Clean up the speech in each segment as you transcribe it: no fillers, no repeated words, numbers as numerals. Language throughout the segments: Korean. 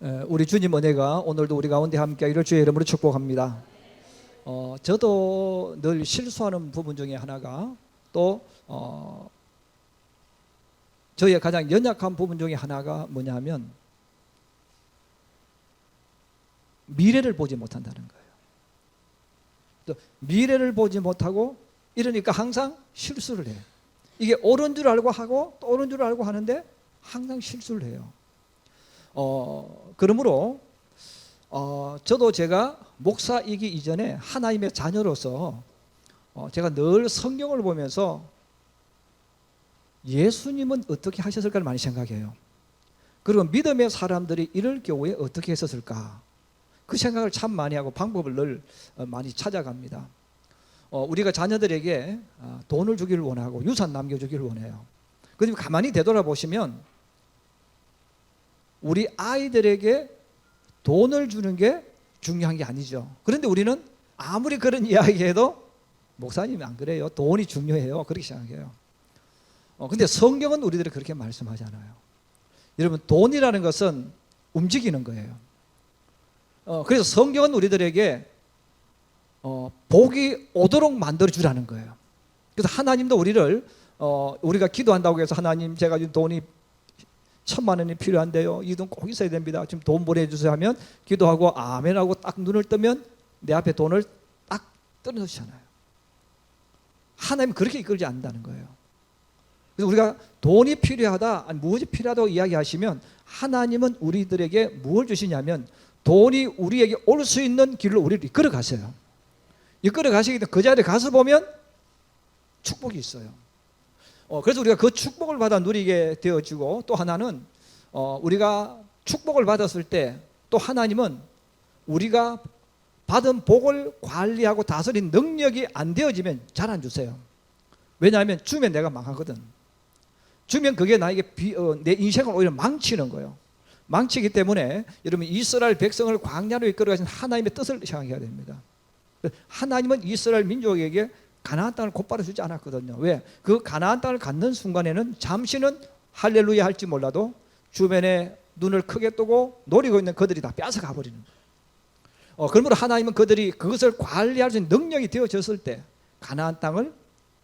우리 주님 은혜가 오늘도 우리 가운데 함께하기를 주의 이름으로 축복합니다. 저도 늘 실수하는 부분 중에 하나가 또 저희의 가장 연약한 부분 중에 하나가 뭐냐면 미래를 보지 못한다는 거예요. 또 미래를 보지 못하고 이러니까 항상 실수를 해요. 이게 옳은 줄 알고 하고 또 옳은 줄 알고 하는데 항상 실수를 해요. 그러므로 저도 제가 목사이기 이전에 하나님의 자녀로서 제가 늘 성경을 보면서 예수님은 어떻게 하셨을까를 많이 생각해요. 그리고 믿음의 사람들이 이럴 경우에 어떻게 했었을까, 그 생각을 참 많이 하고 방법을 늘 많이 찾아갑니다. 우리가 자녀들에게 돈을 주기를 원하고 유산 남겨주기를 원해요. 그런데 가만히 되돌아보시면 우리 아이들에게 돈을 주는 게 중요한 게 아니죠. 그런데 우리는 아무리 그런 이야기해도 목사님이 안 그래요, 돈이 중요해요, 그렇게 생각해요. 근데 성경은 우리들이 그렇게 말씀하잖아요. 여러분, 돈이라는 것은 움직이는 거예요. 그래서 성경은 우리들에게 복이 오도록 만들어 주라는 거예요. 그래서 하나님도 우리를 우리가 기도한다고 해서 하나님, 제가 지금 돈이 1,000만 원이 필요한데요, 이 돈 꼭 있어야 됩니다, 지금 돈 보내주세요 하면 기도하고 아멘하고 딱 눈을 뜨면 내 앞에 돈을 딱 떨어놓으시잖아요. 하나님은 그렇게 이끌지 않는다는 거예요. 그래서 우리가 돈이 필요하다, 아니 무엇이 필요하다고 이야기하시면 하나님은 우리들에게 무엇을 주시냐면 돈이 우리에게 올 수 있는 길로 우리를 이끌어 가세요. 이끌어 가시기 때문에 그 자리에 가서 보면 축복이 있어요. 그래서 우리가 그 축복을 받아 누리게 되어지고, 또 하나는 우리가 축복을 받았을 때 또 하나님은 우리가 받은 복을 관리하고 다스린 능력이 안 되어지면 잘 안 주세요. 왜냐하면 주면 내가 망하거든. 주면 그게 나에게 내 인생을 오히려 망치는 거예요. 망치기 때문에 여러분, 이스라엘 백성을 광야로 이끌어 가신 하나님의 뜻을 생각해야 됩니다. 하나님은 이스라엘 민족에게 가나안 땅을 곧바로 주지 않았거든요. 왜? 그 가나안 땅을 갖는 순간에는 잠시는 할렐루야 할지 몰라도 주변에 눈을 크게 뜨고 노리고 있는 그들이 다 뺏어가 버리는 거예요. 그러므로 하나님은 그들이 그것을 관리할 수 있는 능력이 되어졌을 때 가나안 땅을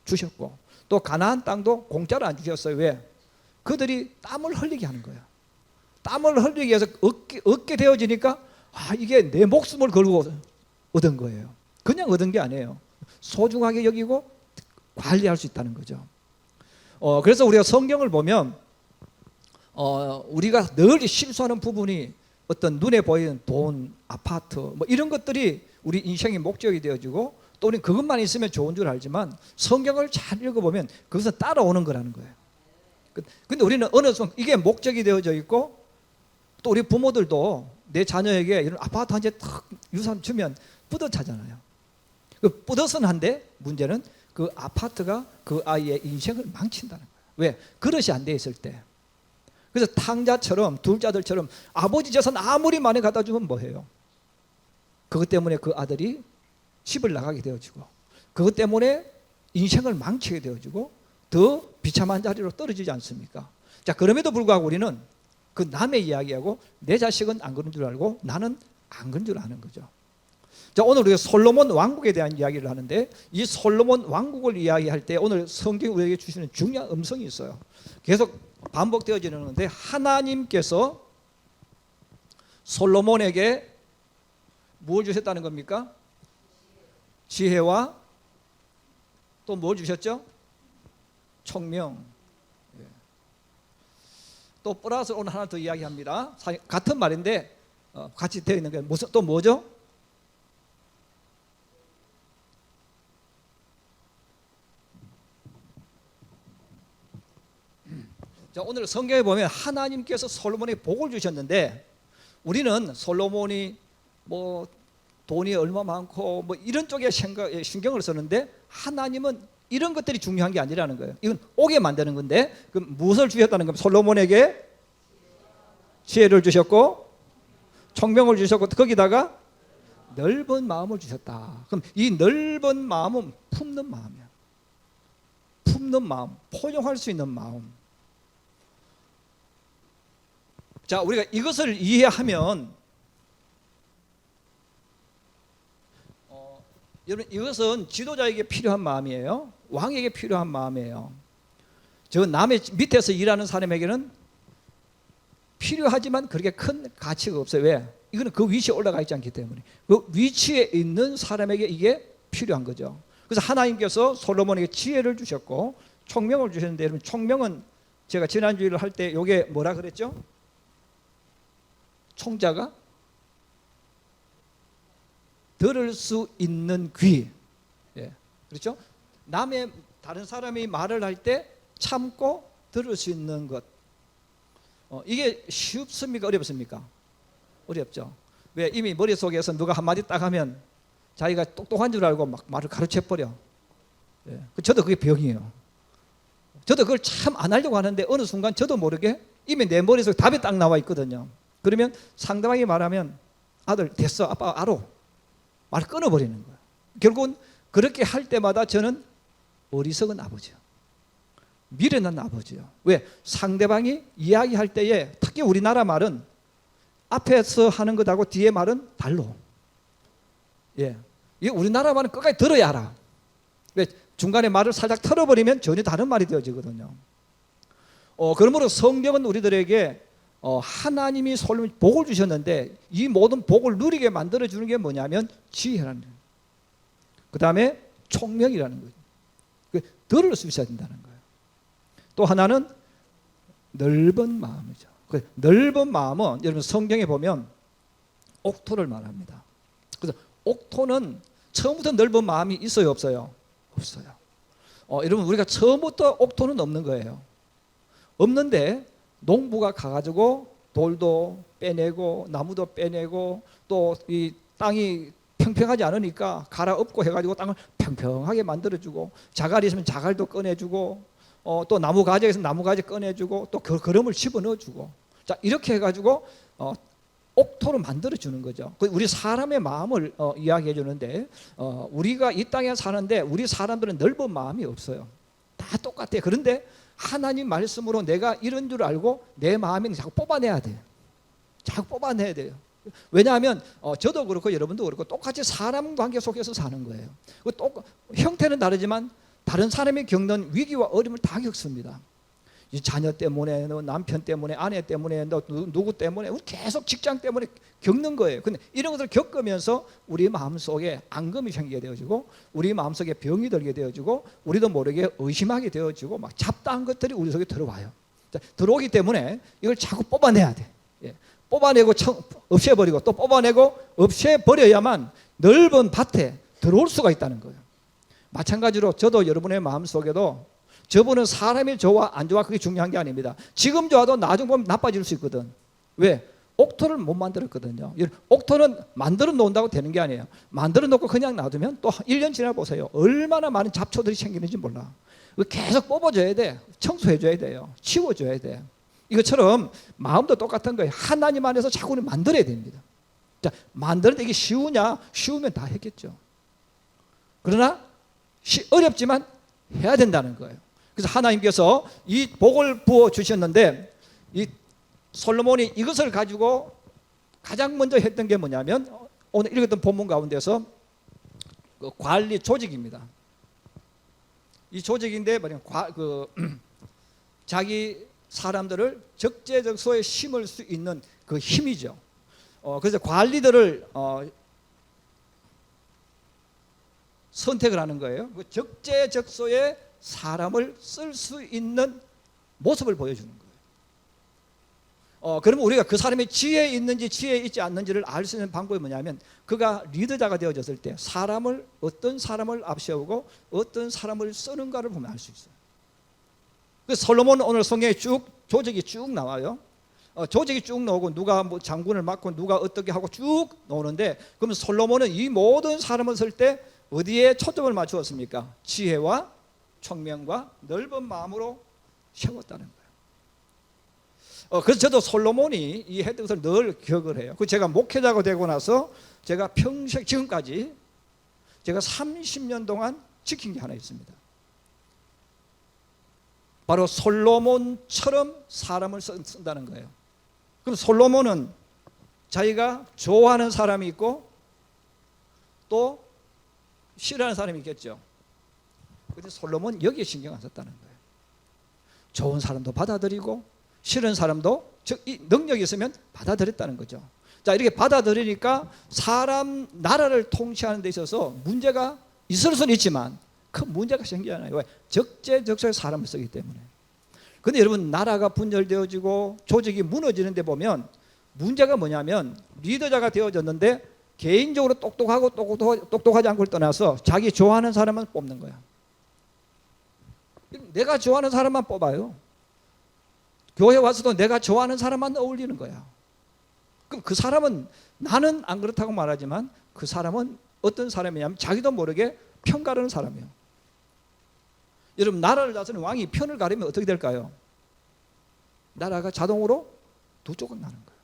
주셨고, 또 가나안 땅도 공짜로 안 주셨어요. 왜? 그들이 땀을 흘리게 하는 거예요. 땀을 흘리기 위해서 얻게 되어지니까 이게 내 목숨을 걸고 얻은 거예요. 그냥 얻은 게 아니에요. 소중하게 여기고 관리할 수 있다는 거죠. 그래서 우리가 성경을 보면 우리가 늘 실수하는 부분이 어떤 눈에 보이는 돈, 아파트 뭐 이런 것들이 우리 인생의 목적이 되어지고, 또 우리는 그것만 있으면 좋은 줄 알지만 성경을 잘 읽어보면 그것은 따라오는 거라는 거예요. 근데 우리는 어느 순간 이게 목적이 되어져 있고, 또 우리 부모들도 내 자녀에게 이런 아파트 한 채 탁 유산 주면 뿌듯하잖아요. 그 뿌듯은 한데 문제는 그 아파트가 그 아이의 인생을 망친다는 거예요. 왜? 그릇이 안 돼 있을 때. 그래서 탕자처럼 둘자들처럼 아버지 재산 아무리 많이 갖다 주면 뭐해요? 그것 때문에 그 아들이 집을 나가게 되어지고, 그것 때문에 인생을 망치게 되어지고 더 비참한 자리로 떨어지지 않습니까? 자, 그럼에도 불구하고 우리는 그 남의 이야기하고 내 자식은 안 그런 줄 알고 나는 안 그런 줄 아는 거죠. 자, 오늘 우리가 솔로몬 왕국에 대한 이야기를 하는데, 이 솔로몬 왕국을 이야기할 때 오늘 성경이 우리에게 주시는 중요한 음성이 있어요. 계속 반복되어지는데, 하나님께서 솔로몬에게 뭘 주셨다는 겁니까? 지혜와 또 뭘 주셨죠? 총명. 또 플러스 오늘 하나 더 이야기합니다. 같은 말인데 같이 되어 있는 게 무슨, 또 뭐죠? 자, 오늘 성경에 보면 하나님께서 솔로몬에게 복을 주셨는데, 우리는 솔로몬이 뭐 돈이 얼마 많고 뭐 이런 쪽에 신경을 쓰는데, 하나님은 이런 것들이 중요한 게 아니라는 거예요. 이건 오게 만드는 건데, 그럼 무엇을 주셨다는 겁니까? 솔로몬에게 지혜를 주셨고 총명을 주셨고, 거기다가 넓은 마음을 주셨다. 그럼 이 넓은 마음은 품는 마음이야. 품는 마음, 포용할 수 있는 마음. 자, 우리가 이것을 이해하면 여러분, 이것은 지도자에게 필요한 마음이에요. 왕에게 필요한 마음이에요. 저 남의 밑에서 일하는 사람에게는 필요하지만 그렇게 큰 가치가 없어요. 왜? 이거는 그 위치에 올라가 있지 않기 때문에. 그 위치에 있는 사람에게 이게 필요한 거죠. 그래서 하나님께서 솔로몬에게 지혜를 주셨고 총명을 주셨는데, 여러분, 총명은 제가 지난주일을 할 때 이게 뭐라 그랬죠? 총자가 들을 수 있는 귀. 예, 그렇죠? 남의 다른 사람이 말을 할 때 참고 들을 수 있는 것. 이게 쉽습니까? 어렵습니까? 어렵죠. 왜? 이미 머릿속에서 누가 한마디 딱 하면 자기가 똑똑한 줄 알고 막 말을 가로채버려. 예, 저도 그게 병이에요. 저도 그걸 참 안 하려고 하는데 어느 순간 저도 모르게 이미 내 머릿속에 답이 딱 나와 있거든요. 그러면 상대방이 말하면 아들 됐어, 아빠 알아, 말을 끊어버리는 거예요. 결국은 그렇게 할 때마다 저는 어리석은 아버지요, 미련한 아버지요. 왜? 상대방이 이야기할 때에 특히 우리나라 말은 앞에서 하는 것하고 뒤에 말은 달로. 예, 이 우리나라 말은 끝까지 들어야 알아. 왜? 중간에 말을 살짝 털어버리면 전혀 다른 말이 되어지거든요. 그러므로 성경은 우리들에게 하나님이 솔로몬 복을 주셨는데 이 모든 복을 누리게 만들어주는 게 뭐냐면 지혜라는 거예요. 그 다음에 총명이라는 거예요. 들을 수 있어야 된다는 거예요. 또 하나는 넓은 마음이죠. 그 넓은 마음은 여러분 성경에 보면 옥토를 말합니다. 그래서 옥토는 처음부터 넓은 마음이 있어요, 없어요? 없어요. 여러분, 우리가 처음부터 옥토는 없는 거예요. 없는데 농부가 가가지고 돌도 빼내고 나무도 빼내고 또 이 땅이 평평하지 않으니까 갈아엎고 해가지고 땅을 평평하게 만들어주고, 자갈이 있으면 자갈도 꺼내주고, 또 나무 가지가 있으면 나무 가지 꺼내주고, 또 거름을 집어넣어주고, 자 이렇게 해가지고 옥토로 만들어주는 거죠. 우리 사람의 마음을 이야기해 주는데, 우리가 이 땅에 사는데 우리 사람들은 넓은 마음이 없어요. 다 똑같아요. 그런데 하나님 말씀으로 내가 이런 줄 알고 내 마음에 자꾸 뽑아내야 돼요. 자꾸 뽑아내야 돼요. 왜냐하면 저도 그렇고 여러분도 그렇고 똑같이 사람 관계 속에서 사는 거예요. 형태는 다르지만 다른 사람이 겪는 위기와 어려움을 다 겪습니다. 이 자녀 때문에, 남편 때문에, 아내 때문에, 누구 때문에, 계속 직장 때문에 겪는 거예요. 근데 이런 것을 겪으면서 우리 마음속에 앙금이 생기게 되어지고, 우리 마음속에 병이 들게 되어지고, 우리도 모르게 의심하게 되어지고, 막 잡다한 것들이 우리 속에 들어와요. 자, 들어오기 때문에 이걸 자꾸 뽑아내야 돼. 예. 뽑아내고 없애버리고 또 뽑아내고 없애버려야만 넓은 밭에 들어올 수가 있다는 거예요. 마찬가지로 저도 여러분의 마음속에도, 저분은 사람이 좋아 안 좋아 그게 중요한 게 아닙니다. 지금 좋아도 나중 보면 나빠질 수 있거든. 왜? 옥토를 못 만들었거든요. 옥토는 만들어 놓는다고 되는 게 아니에요. 만들어 놓고 그냥 놔두면 또 1년 지나 보세요. 얼마나 많은 잡초들이 생기는지 몰라. 계속 뽑아줘야 돼. 청소해줘야 돼요. 치워줘야 돼. 이것처럼 마음도 똑같은 거예요. 하나님 안에서 자꾸 만들어야 됩니다. 자, 만드는데 이게 쉬우냐? 쉬우면 다 했겠죠. 그러나 어렵지만 해야 된다는 거예요. 그래서 하나님께서 이 복을 부어 주셨는데, 이 솔로몬이 이것을 가지고 가장 먼저 했던 게 뭐냐면, 오늘 읽었던 본문 가운데서 그 관리 조직입니다. 이 조직인데 자기 사람들을 적재적소에 심을 수 있는 그 힘이죠. 그래서 관리들을 선택을 하는 거예요. 그 적재적소에 사람을 쓸 수 있는 모습을 보여주는 거예요. 그러면 우리가 그 사람이 지혜에 있는지 지혜에 있지 않는지를 알 수 있는 방법이 뭐냐면, 그가 리더자가 되어졌을 때 어떤 사람을 앞세우고 어떤 사람을 쓰는가를 보면 알 수 있어요. 그래서 솔로몬은 오늘 성경에 조직이 쭉 나와요. 조직이 쭉 나오고 누가 뭐 장군을 맡고 누가 어떻게 하고 쭉 나오는데, 그러면 솔로몬은 이 모든 사람을 쓸 때 어디에 초점을 맞추었습니까? 지혜와 총명과 넓은 마음으로 세웠다는 거예요. 그래서 저도 솔로몬이 이 했던 것을 늘 기억을 해요. 제가 목회자가 되고 나서 제가 평생 지금까지 제가 30년 동안 지킨 게 하나 있습니다. 바로 솔로몬처럼 사람을 쓴다는 거예요. 그럼 솔로몬은 자기가 좋아하는 사람이 있고 또 싫어하는 사람이 있겠죠. 그런데 솔로몬 여기에 신경 안 썼다는 거예요. 좋은 사람도 받아들이고 싫은 사람도, 즉 이 능력이 있으면 받아들였다는 거죠. 자, 이렇게 받아들이니까 사람 나라를 통치하는 데 있어서 문제가 있을 수는 있지만 큰 문제가 생기지 않아요. 왜? 적재적소에 사람을 쓰기 때문에. 근데 여러분, 나라가 분열되어지고 조직이 무너지는 데 보면 문제가 뭐냐면, 리더자가 되어졌는데 개인적으로 똑똑하고 똑똑하지 않고를 떠나서 자기 좋아하는 사람만 뽑는 거야. 내가 좋아하는 사람만 뽑아요. 교회 와서도 내가 좋아하는 사람만 어울리는 거야. 그럼 그 사람은, 나는 안 그렇다고 말하지만 그 사람은 어떤 사람이냐면 자기도 모르게 편 가르는 사람이에요. 여러분, 나라를 다스리는 왕이 편을 가르면 어떻게 될까요? 나라가 자동으로 두 쪽은 나는 거예요.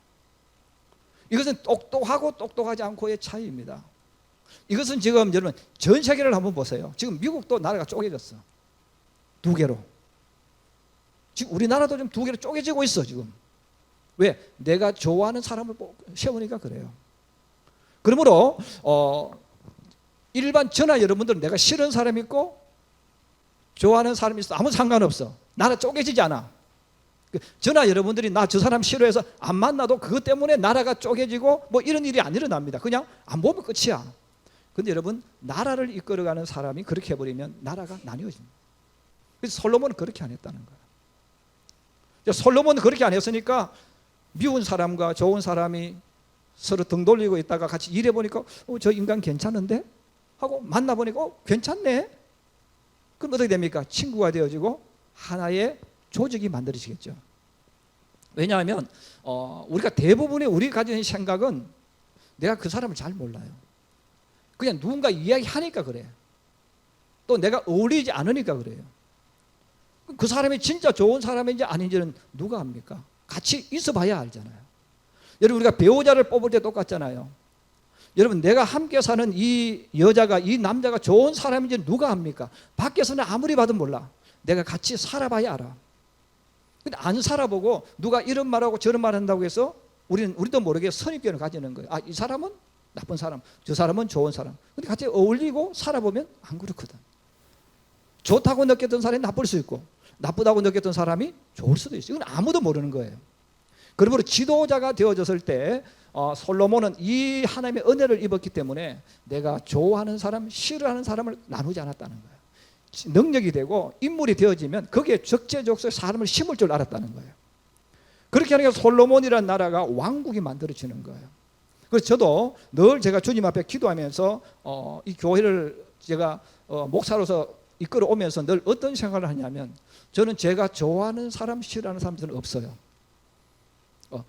이것은 똑똑하고 똑똑하지 않고의 차이입니다. 이것은 지금 여러분 전 세계를 한번 보세요. 지금 미국도 나라가 쪼개졌어. 두 개로. 지금 우리나라도 좀 두 개로 쪼개지고 있어 지금. 왜? 내가 좋아하는 사람을 세우니까 그래요. 그러므로 일반 전화 여러분들은 내가 싫은 사람이 있고 좋아하는 사람이 있어 아무 상관없어. 나라 쪼개지지 않아. 전화 여러분들이 나 저 사람 싫어해서 안 만나도 그것 때문에 나라가 쪼개지고 뭐 이런 일이 안 일어납니다. 그냥 안 보면 끝이야. 근데 여러분, 나라를 이끌어가는 사람이 그렇게 해버리면 나라가 나뉘어집니다. 그래서 솔로몬은 그렇게 안 했다는 거예요. 솔로몬은 그렇게 안 했으니까 미운 사람과 좋은 사람이 서로 등 돌리고 있다가 같이 일해보니까 저 인간 괜찮은데? 하고 만나보니까 괜찮네? 그럼 어떻게 됩니까? 친구가 되어지고 하나의 조직이 만들어지겠죠. 왜냐하면 우리가 대부분의 우리 가진 생각은 내가 그 사람을 잘 몰라요. 그냥 누군가 이야기하니까 그래. 또 내가 어울리지 않으니까 그래요. 그 사람이 진짜 좋은 사람인지 아닌지는 누가 압니까? 같이 있어봐야 알잖아요. 여러분, 우리가 배우자를 뽑을 때 똑같잖아요. 여러분, 내가 함께 사는 이 여자가, 이 남자가 좋은 사람인지 누가 압니까? 밖에서는 아무리 봐도 몰라. 내가 같이 살아봐야 알아. 근데 안 살아보고 누가 이런 말하고 저런 말 한다고 해서 우리도 모르게 선입견을 가지는 거예요. 아, 이 사람은 나쁜 사람, 저 사람은 좋은 사람. 근데 같이 어울리고 살아보면 안 그렇거든. 좋다고 느꼈던 사람이 나쁠 수 있고 나쁘다고 느꼈던 사람이 좋을 수도 있어요. 이건 아무도 모르는 거예요. 그러므로 지도자가 되어졌을 때 솔로몬은 이 하나님의 은혜를 입었기 때문에 내가 좋아하는 사람, 싫어하는 사람을 나누지 않았다는 거예요. 능력이 되고 인물이 되어지면 거기에 적재적소에 사람을 심을 줄 알았다는 거예요. 그렇게 하니까 솔로몬이라는 나라가 왕국이 만들어지는 거예요. 그래서 저도 늘 제가 주님 앞에 기도하면서 이 교회를 제가 목사로서 이끌어오면서 늘 어떤 생각을 하냐면, 저는 제가 좋아하는 사람, 싫어하는 사람들은 없어요.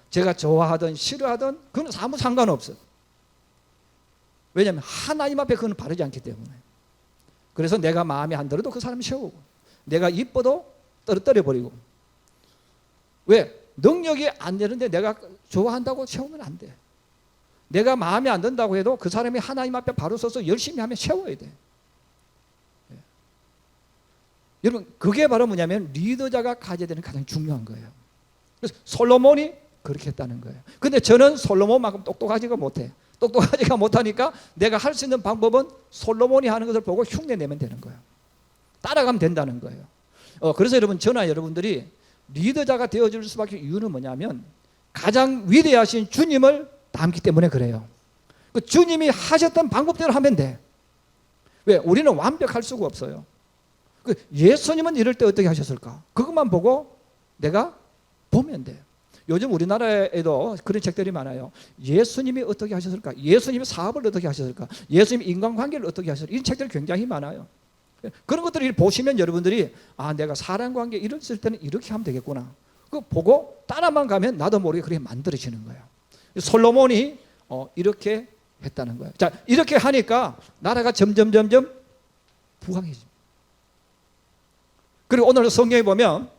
제가 좋아하든 싫어하든 그건 아무 상관없어요. 왜냐하면 하나님 앞에 그건 바르지 않기 때문에. 그래서 내가 마음에 안 들어도 그 사람 세우고, 내가 이뻐도 떨어뜨려버리고. 왜? 능력이 안 되는데 내가 좋아한다고 세우면 안 돼. 내가 마음에 안 든다고 해도 그 사람이 하나님 앞에 바로 서서 열심히 하면 세워야 돼. 네. 여러분, 그게 바로 뭐냐면 리더자가 가져야 되는 가장 중요한 거예요. 그래서 솔로몬이 그렇게 했다는 거예요. 근데 저는 솔로몬만큼 똑똑하지가 못해. 똑똑하지가 못하니까 내가 할 수 있는 방법은 솔로몬이 하는 것을 보고 흉내내면 되는 거예요. 따라가면 된다는 거예요. 그래서 여러분, 저나 여러분들이 리더자가 되어줄 수밖에 이유는 뭐냐면 가장 위대하신 주님을 닮기 때문에 그래요. 그 주님이 하셨던 방법대로 하면 돼. 왜? 우리는 완벽할 수가 없어요. 그 예수님은 이럴 때 어떻게 하셨을까? 그것만 보고 내가 보면 돼. 요즘 우리나라에도 그런 책들이 많아요. 예수님이 어떻게 하셨을까? 예수님이 사업을 어떻게 하셨을까? 예수님이 인간관계를 어떻게 하셨을까? 이런 책들이 굉장히 많아요. 그런 것들을 보시면 여러분들이 내가 사람관계 이랬을 때는 이렇게 하면 되겠구나. 그거 보고 따라만 가면 나도 모르게 그렇게 만들어지는 거예요. 솔로몬이 이렇게 했다는 거예요. 자, 이렇게 하니까 나라가 점점 부강해집니다. 그리고 오늘 성경에 보면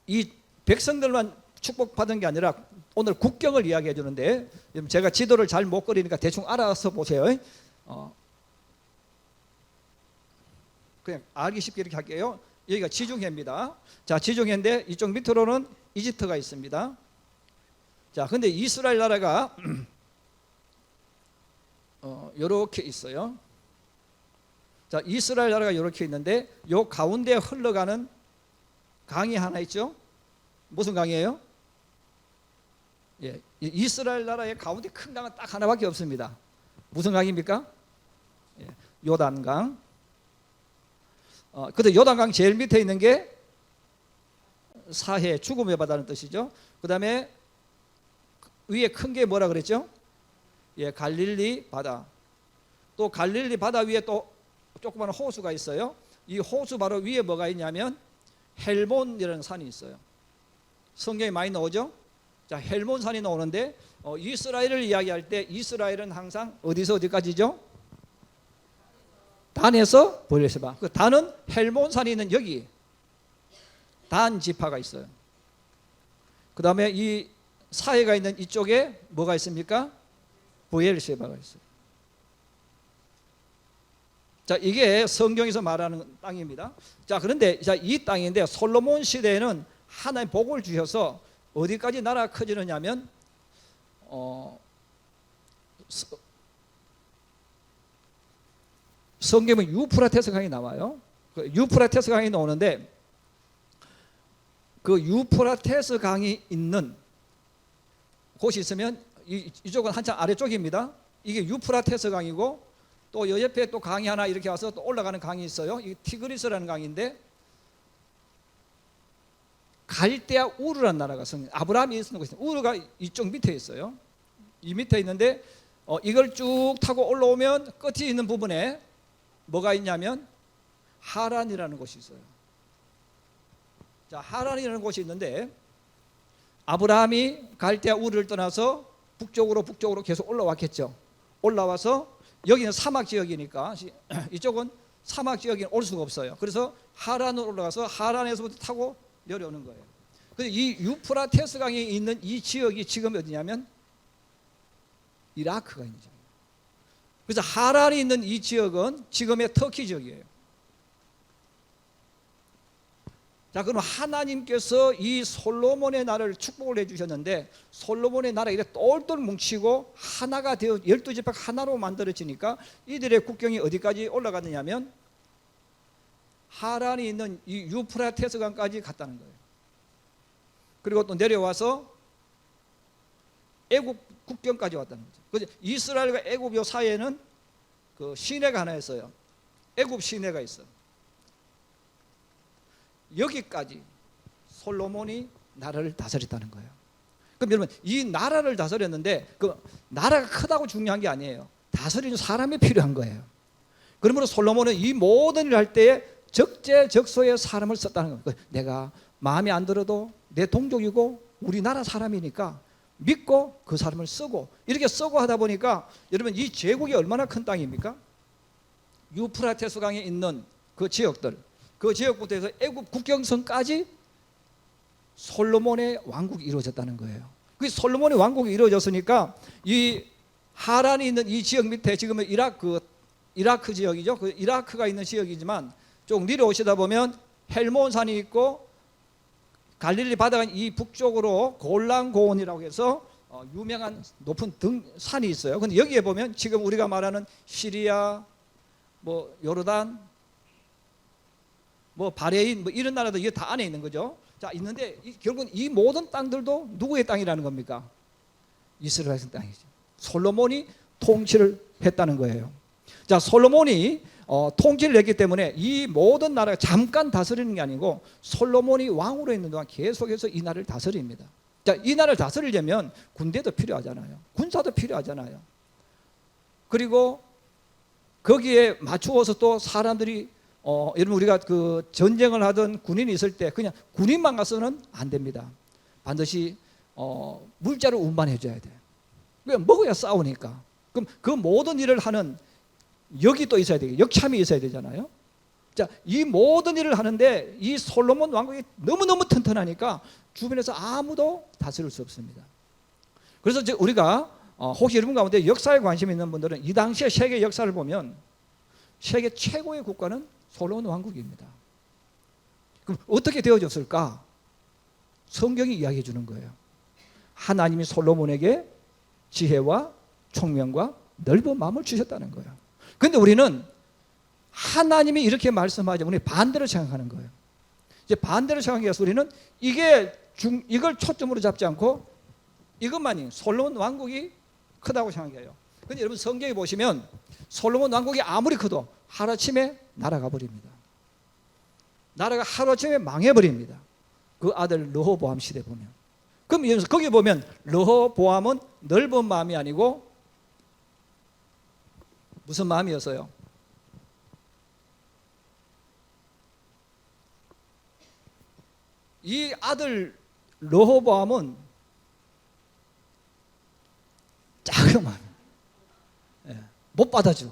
이 백성들만 축복받은 게 아니라 오늘 국경을 이야기해 주는데, 제가 지도를 잘 못 그리니까 대충 알아서 보세요. 그냥 알기 쉽게 이렇게 할게요. 여기가 지중해입니다. 자, 지중해인데 이쪽 밑으로는 이집트가 있습니다. 자, 근데 이스라엘 나라가 요렇게 있어요. 자, 이스라엘 나라가 요렇게 있는데 요 가운데 흘러가는 강이 하나 있죠. 무슨 강이에요? 예, 이스라엘 나라의 가운데 큰 강은 딱 하나밖에 없습니다. 무슨 강입니까? 예, 요단강. 근데 요단강 제일 밑에 있는 게 사해, 죽음의 바다는 뜻이죠. 그 다음에 위에 큰 게 뭐라 그랬죠? 예, 갈릴리 바다. 또 갈릴리 바다 위에 또 조그마한 호수가 있어요. 이 호수 바로 위에 뭐가 있냐면 헬몬이라는 산이 있어요. 성경에 많이 나오죠. 자, 헬몬 산이 나오는데 이스라엘을 이야기할 때 이스라엘은 항상 어디서 어디까지죠? 단에서 브에르세바. 그 단은 헬몬 산이 있는 여기 단 지파가 있어요. 그 다음에 이 사해가 있는 이쪽에 뭐가 있습니까? 브에르세바가 있어요. 자, 이게 성경에서 말하는 땅입니다. 자, 그런데 이 땅인데 솔로몬 시대에는 하나님 복을 주셔서 어디까지 나라가 커지느냐면 성경은 유프라테스 강이 나와요. 그 유프라테스 강이 나오는데 그 유프라테스 강이 있는 곳이 있으면 이쪽은 한참 아래쪽입니다. 이게 유프라테스 강이고 또 여 옆에 또 강이 하나 이렇게 와서 또 올라가는 강이 있어요. 이 티그리스라는 강인데 갈대아 우르라는 나라가 아브라함이 있는 곳이 우르가 이쪽 밑에 있어요. 이 밑에 있는데 이걸 쭉 타고 올라오면 끝이 있는 부분에 뭐가 있냐면 하란이라는 곳이 있어요. 자, 하란이라는 곳이 있는데 아브라함이 갈대아 우르를 떠나서 북쪽으로 계속 올라왔겠죠. 올라와서 여기는 사막 지역이니까 이쪽은 사막 지역에 올 수가 없어요. 그래서 하란으로 올라가서 하란에서부터 타고 내려오는 거예요. 그래서 이 유프라테스 강에 있는 이 지역이 지금 어디냐면 이라크가 있는 지역이에요. 그래서 하란이 있는 이 지역은 지금의 터키 지역이에요. 자, 그럼 하나님께서 이 솔로몬의 나라를 축복을 해주셨는데 솔로몬의 나라가 이렇게 똘똘 뭉치고 하나가 되어 12지파가 하나로 만들어지니까 이들의 국경이 어디까지 올라갔느냐면 하란이 있는 이 유프라테스 강까지 갔다는 거예요. 그리고 또 내려와서 애굽 국경까지 왔다는 거죠. 그래서 이스라엘과 애굽 요 사이에는 그 시내가 하나 있어요. 애굽 시내가 있어요. 여기까지 솔로몬이 나라를 다스렸다는 거예요. 그럼 여러분 이 나라를 다스렸는데 그 나라가 크다고 중요한 게 아니에요. 다스리는 사람이 필요한 거예요. 그러므로 솔로몬은 이 모든 일을 할 때에 적재적소에 사람을 썼다는 거예요. 내가 마음에 안 들어도 내 동족이고 우리나라 사람이니까 믿고 그 사람을 쓰고 이렇게 쓰고 하다 보니까 여러분 이 제국이 얼마나 큰 땅입니까? 유프라테스 강에 있는 그 지역들 그 지역부터 해서 애굽 국경선까지 솔로몬의 왕국이 이루어졌다는 거예요. 그 솔로몬의 왕국이 이루어졌으니까 이 하란이 있는 이 지역 밑에 지금은 이라크 지역이죠. 그 이라크가 있는 지역이지만 좀 내려오시다 보면 헬몬산이 있고 갈릴리 바다가 이 북쪽으로 골란 고원이라고 해서 유명한 높은 산이 있어요. 근데 여기에 보면 지금 우리가 말하는 시리아, 뭐 요르단, 뭐 바레인 뭐 이런 나라도 이게 다 안에 있는 거죠. 자, 있는데 결국은 이 모든 땅들도 누구의 땅이라는 겁니까? 이스라엘의 땅이죠. 솔로몬이 통치를 했다는 거예요. 자, 솔로몬이 통치를 했기 때문에 이 모든 나라가 잠깐 다스리는 게 아니고 솔로몬이 왕으로 있는 동안 계속해서 이 나라를 다스립니다. 자, 이 나라를 다스리려면 군대도 필요하잖아요. 군사도 필요하잖아요. 그리고 거기에 맞추어서 또 사람들이 여러분 우리가 그 전쟁을 하던 군인이 있을 때 그냥 군인만 가서는 안 됩니다. 반드시 물자를 운반해 줘야 돼요. 왜 먹어야 싸우니까. 그럼 그 모든 일을 하는 역이 또 있어야 되고 역참이 있어야 되잖아요. 자, 이 모든 일을 하는데 이 솔로몬 왕국이 너무너무 튼튼하니까 주변에서 아무도 다스릴 수 없습니다. 그래서 우리가 혹시 여러분 가운데 역사에 관심 있는 분들은 이 당시의 세계 역사를 보면 세계 최고의 국가는 솔로몬 왕국입니다. 그럼 어떻게 되어졌을까? 성경이 이야기해 주는 거예요. 하나님이 솔로몬에게 지혜와 총명과 넓은 마음을 주셨다는 거예요. 그런데 우리는 하나님이 이렇게 말씀하지 우리 반대로 생각하는 거예요. 이제 반대로 생각해서 우리는 이걸 초점으로 잡지 않고 이것만이 솔로몬 왕국이 크다고 생각해요. 그런데 여러분 성경에 보시면 솔로몬 왕국이 아무리 커도 하루아침에 날아가 버립니다. 나라가 하루아침에 망해버립니다. 그 아들 르호보암 시대 보면. 그럼 여기서 거기 보면 르호보암은 넓은 마음이 아니고 무슨 마음이었어요? 이 아들 르호보암은 작은 마음, 못 받아줘.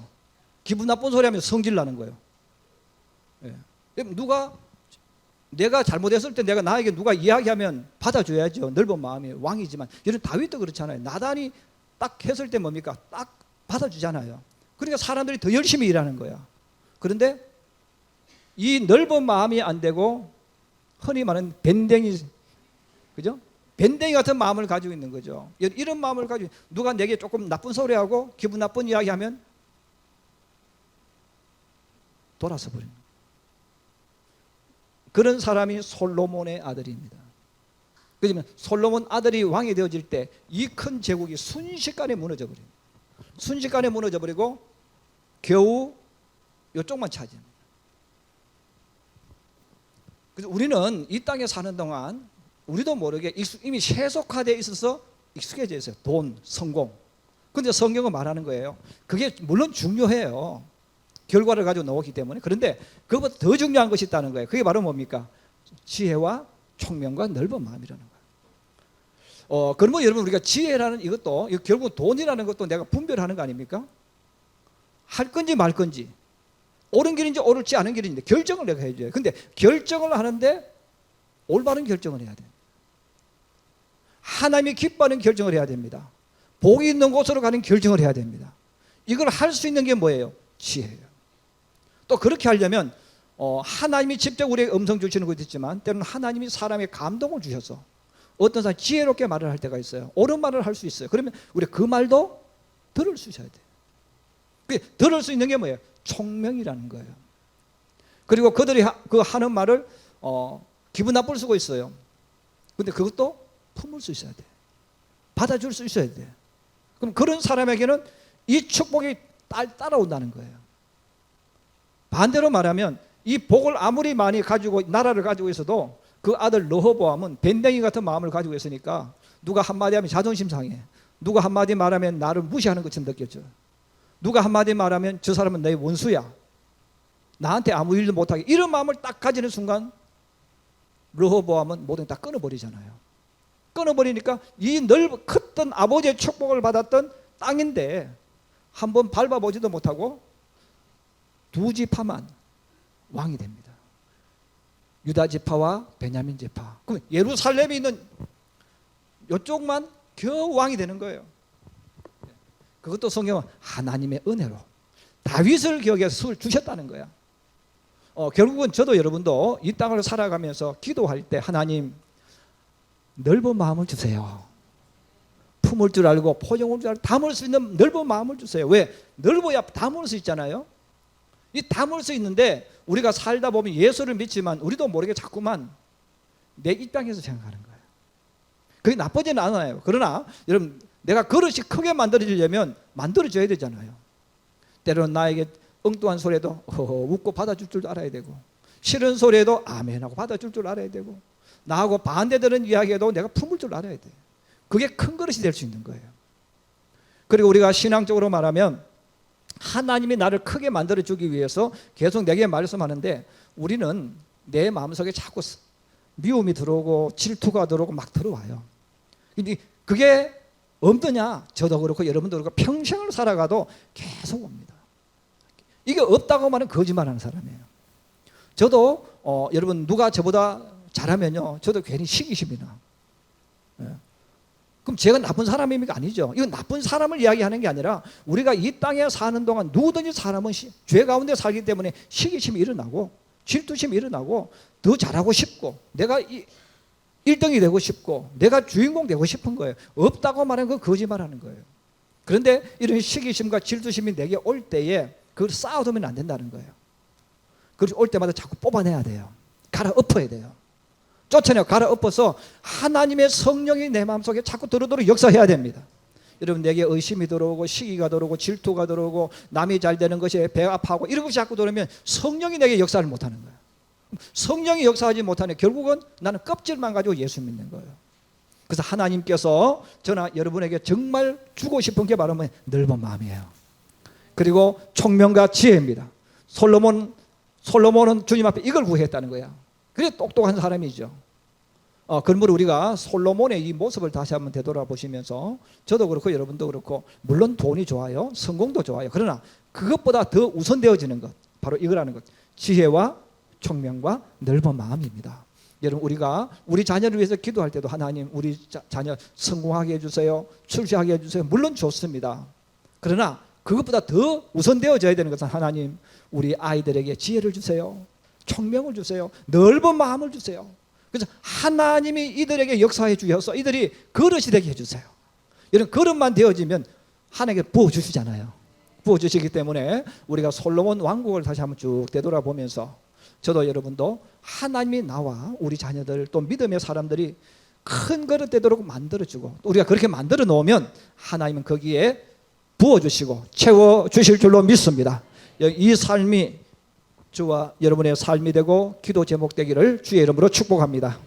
기분 나쁜 소리 하면 성질 나는 거예요. 누가 내가 잘못했을 때 나에게 누가 이야기하면 받아줘야죠. 넓은 마음이 왕이지만 이런 다윗도 그렇잖아요. 나단이 딱 했을 때 뭡니까? 딱 받아주잖아요. 그러니까 사람들이 더 열심히 일하는 거야. 그런데 이 넓은 마음이 안 되고 흔히 말하는 밴댕이, 그죠? 밴댕이 같은 마음을 가지고 있는 거죠. 이런 마음을 가지고 누가 내게 조금 나쁜 소리하고 기분 나쁜 이야기하면 돌아서 버립니다. 그런 사람이 솔로몬의 아들입니다. 그러면 솔로몬 아들이 왕이 되어질 때 이 큰 제국이 순식간에 무너져 버립니다. 순식간에 무너져 버리고 겨우 이쪽만 차지합니다. 그래서 우리는 이 땅에 사는 동안 우리도 모르게 이미 세속화되어 있어서 익숙해져 있어요. 돈, 성공. 그런데 성경은 말하는 거예요. 그게 물론 중요해요. 결과를 가지고 나오기 때문에. 그런데 그것보다 더 중요한 것이 있다는 거예요. 그게 바로 뭡니까? 지혜와 총명과 넓은 마음이라는 거예요. 그러면 여러분 우리가 지혜라는 이것도 결국 돈이라는 것도 내가 분별하는 거 아닙니까? 할 건지 말 건지, 옳은 길인지 옳을지 않은 길인지 결정을 내가 해줘요. 근데 결정을 하는데 올바른 결정을 해야 돼요. 하나님이 기뻐하는 결정을 해야 됩니다. 복이 있는 곳으로 가는 결정을 해야 됩니다. 이걸 할 수 있는 게 뭐예요? 지혜예요. 또 그렇게 하려면 하나님이 직접 우리에게 음성 주시는 것도 있지만 때로는 하나님이 사람의 감동을 주셔서 어떤 사람이 지혜롭게 말을 할 때가 있어요. 옳은 말을 할 수 있어요. 그러면 우리 그 말도 들을 수 있어야 돼요. 들을 수 있는 게 뭐예요? 총명이라는 거예요. 그리고 그들이 하는 말을 기분 나쁠 수가 있어요. 근데 그것도 품을 수 있어야 돼. 받아줄 수 있어야 돼. 그럼 그런 사람에게는 이 축복이 따라온다는 거예요. 반대로 말하면 이 복을 아무리 많이 가지고 나라를 가지고 있어도 그 아들 르호보암은 밴댕이 같은 마음을 가지고 있으니까 누가 한마디 하면 자존심 상해. 누가 한마디 말하면 나를 무시하는 것처럼 느껴져. 누가 한마디 말하면 저 사람은 내 원수야. 나한테 아무 일도 못하게. 이런 마음을 딱 가지는 순간 르호보암은 모든 게 다 끊어버리잖아요. 끊어버리니까 이 컸던 아버지의 축복을 받았던 땅인데 한번 밟아보지도 못하고 두 지파만 왕이 됩니다. 유다 지파와 베냐민 지파. 그럼 예루살렘에 있는 이쪽만 겨우 왕이 되는 거예요. 그것도 성경은 하나님의 은혜로 다윗을 기억해서 주셨다는 거야. 결국은 저도 여러분도 이 땅을 살아가면서 기도할 때 하나님 넓은 마음을 주세요. 품을 줄 알고 포용을 줄 알고 담을 수 있는 넓은 마음을 주세요. 왜? 넓어야 담을 수 있잖아요. 이 담을 수 있는데 우리가 살다 보면 예수를 믿지만 우리도 모르게 자꾸만 내 입장에서 생각하는 거예요. 그게 나쁘지는 않아요. 그러나 여러분 내가 그릇이 크게 만들어지려면 만들어져야 되잖아요. 때로는 나에게 엉뚱한 소리에도 웃고 받아줄 줄 알아야 되고 싫은 소리에도 아멘하고 받아줄 줄 알아야 되고 나하고 반대되는 이야기에도 내가 품을 줄 알아야 돼요. 그게 큰 그릇이 될 수 있는 거예요. 그리고 우리가 신앙적으로 말하면 하나님이 나를 크게 만들어주기 위해서 계속 내게 말씀하는데 우리는 내 마음속에 자꾸 미움이 들어오고 질투가 들어오고 막 들어와요. 근데 그게 없느냐? 저도 그렇고 여러분도 그렇고 평생을 살아가도 계속 옵니다. 이게 없다고 말하면 거짓말하는 사람이에요. 저도 여러분 누가 저보다 잘하면요 저도 괜히 시기심이 나. 그럼 제가 나쁜 사람입니까? 아니죠. 이건 나쁜 사람을 이야기하는 게 아니라 우리가 이 땅에 사는 동안 누구든지 사람은 죄 가운데 살기 때문에 시기심이 일어나고 질투심이 일어나고 더 잘하고 싶고 내가 1등이 되고 싶고 내가 주인공 되고 싶은 거예요. 없다고 말하는 건 거짓말하는 거예요. 그런데 이런 시기심과 질투심이 내게 올 때에 그걸 쌓아두면 안 된다는 거예요. 그래서 올 때마다 자꾸 뽑아내야 돼요. 갈아엎어야 돼요. 쫓아내고 갈아엎어서 하나님의 성령이 내 마음속에 자꾸 들어도록 역사해야 됩니다. 여러분, 내게 의심이 들어오고 시기가 들어오고 질투가 들어오고 남이 잘 되는 것이 배 아파하고 이런 것이 자꾸 들어오면 성령이 내게 역사를 못하는 거예요. 성령이 역사하지 못하면 결국은 나는 껍질만 가지고 예수 믿는 거예요. 그래서 하나님께서 저나 여러분에게 정말 주고 싶은 게 바로 넓은 마음이에요. 그리고 총명과 지혜입니다. 솔로몬은 주님 앞에 이걸 구했다는 거야. 그래 똑똑한 사람이죠. 그러므로 우리가 솔로몬의 이 모습을 다시 한번 되돌아보시면서 저도 그렇고 여러분도 그렇고 물론 돈이 좋아요. 성공도 좋아요. 그러나 그것보다 더 우선되어지는 것 바로 이거라는 것. 지혜와 총명과 넓은 마음입니다. 여러분, 우리가 우리 자녀를 위해서 기도할 때도 하나님 우리 자녀 성공하게 해주세요. 출세하게 해주세요. 물론 좋습니다. 그러나 그것보다 더 우선되어져야 되는 것은 하나님 우리 아이들에게 지혜를 주세요. 총명을 주세요. 넓은 마음을 주세요. 그래서 하나님이 이들에게 역사해 주셔서 이들이 그릇이 되게 해주세요. 이런 그릇만 되어지면 하나님께 부어주시잖아요. 부어주시기 때문에 우리가 솔로몬 왕국을 다시 한번 쭉 되돌아보면서 저도 여러분도 하나님이 나와 우리 자녀들 또 믿음의 사람들이 큰 그릇 되도록 만들어주고 우리가 그렇게 만들어 놓으면 하나님은 거기에 부어주시고 채워주실 줄로 믿습니다. 이 삶이 저와 여러분의 삶이 되고 기도 제목 되기를 주의 이름으로 축복합니다.